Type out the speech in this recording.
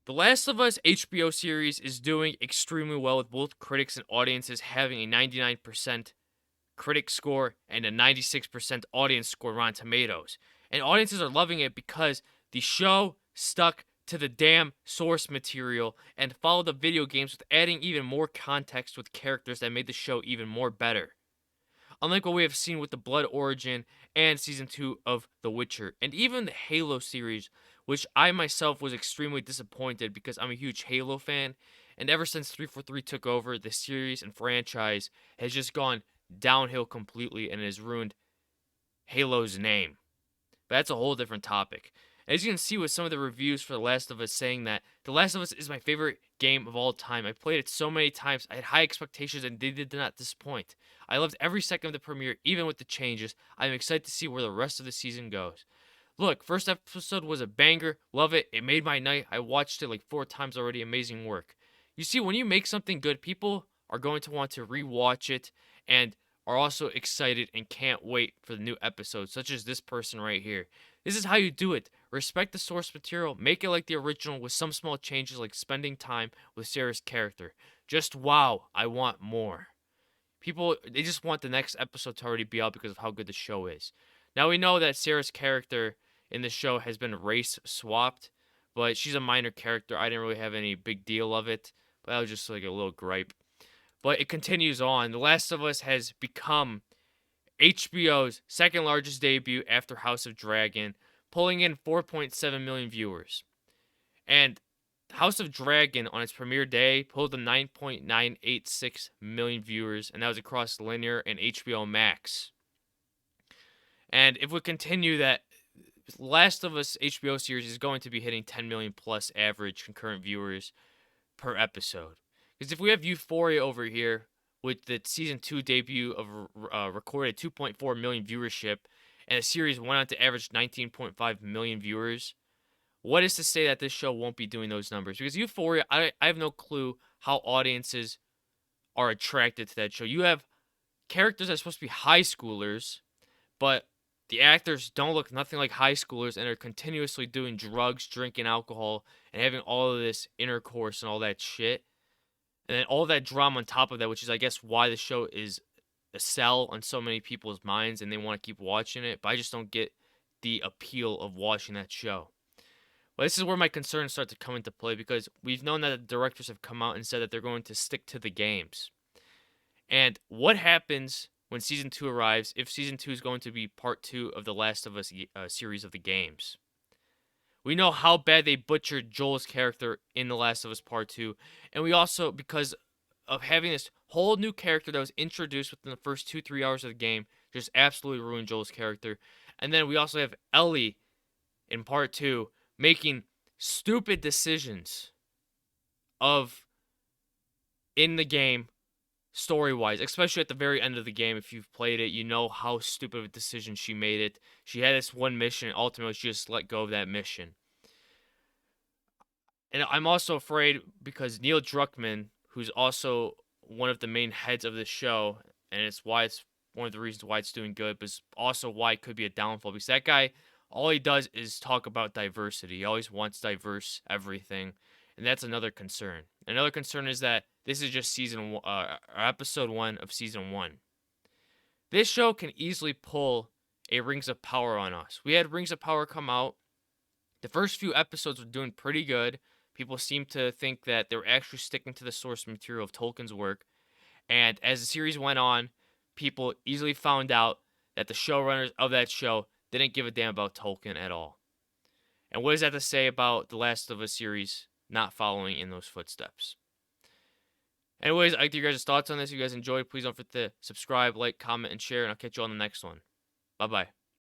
The Last of Us HBO series is doing extremely well with both critics and audiences having a 99% critic score and a 96% audience score on Rotten Tomatoes. And audiences are loving it because the show stuck to the damn source material and followed the video games with adding even more context with characters that made the show even more better. Unlike what we have seen with the Blood Origin and season 2 of The Witcher, and even the Halo series, which I myself was extremely disappointed because I'm a huge Halo fan, and ever since 343 took over, the series and franchise has just gone downhill completely and has ruined Halo's name. But that's a whole different topic. As you can see with some of the reviews for The Last of Us saying that The Last of Us is my favorite game of all time. I played it so many times. I had high expectations and they did not disappoint. I loved every second of the premiere, even with the changes. I'm excited to see where the rest of the season goes. Look, first episode was a banger. Love it. It made my night. I watched it like 4 times already. Amazing work. You see, when you make something good, people are going to want to rewatch it and are also excited and can't wait for the new episodes, such as this person right here. This is how you do it. Respect the source material, make it like the original with some small changes like spending time with Sarah's character. Just wow, I want more. People, they just want the next episode to already be out because of how good the show is. Now we know that Sarah's character in the show has been race swapped, but she's a minor character. I didn't really have any big deal of it, but that was just like a little gripe. But it continues on. The Last of Us has become HBO's second largest debut after House of Dragon, pulling in 4.7 million viewers. And House of Dragon on its premiere day pulled in 9.986 million viewers, and that was across linear and HBO Max. And if we continue that, Last of Us HBO series is going to be hitting 10 million plus average concurrent viewers per episode. Because if we have Euphoria over here with the season 2 debut of recorded 2.4 million viewership, and the series went on to average 19.5 million viewers, what is to say that this show won't be doing those numbers? Because Euphoria, I have no clue how audiences are attracted to that show. You have characters that are supposed to be high schoolers, but the actors don't look nothing like high schoolers and are continuously doing drugs, drinking alcohol, and having all of this intercourse and all that shit. And then all that drama on top of that, which is, I guess, why the show is a sell on so many people's minds and they want to keep watching it. But I just don't get the appeal of watching that show. But this is where my concerns start to come into play because we've known that the directors have come out and said that they're going to stick to the games. And what happens when season 2 arrives if season 2 is going to be part 2 of the Last of Us series of the games? We know how bad they butchered Joel's character in The Last of Us Part 2. And we also, because of having this whole new character that was introduced within the first 2-3 hours of the game, just absolutely ruined Joel's character. And then we also have Ellie in Part 2 making stupid decisions of in the game story wise, especially at the very end of the game. If you've played it, you know how stupid of a decision she made it. She had this one mission, and ultimately she just let go of that mission. And I'm also afraid because Neil Druckmann, who's also one of the main heads of the show, and it's one of the reasons why it's doing good, but it's also why it could be a downfall. Because that guy, all he does is talk about diversity. He always wants diverse everything, and that's another concern. Another concern is that this is just episode 1 of season 1. This show can easily pull a Rings of Power on us. We had Rings of Power come out. The first few episodes were doing pretty good. People seem to think that they were actually sticking to the source material of Tolkien's work. And as the series went on, people easily found out that the showrunners of that show didn't give a damn about Tolkien at all. And what does that to say about the Last of Us series not following in those footsteps? Anyways, I'd like to hear your guys' thoughts on this. If you guys enjoyed, please don't forget to subscribe, like, comment, and share, and I'll catch you on the next one. Bye-bye.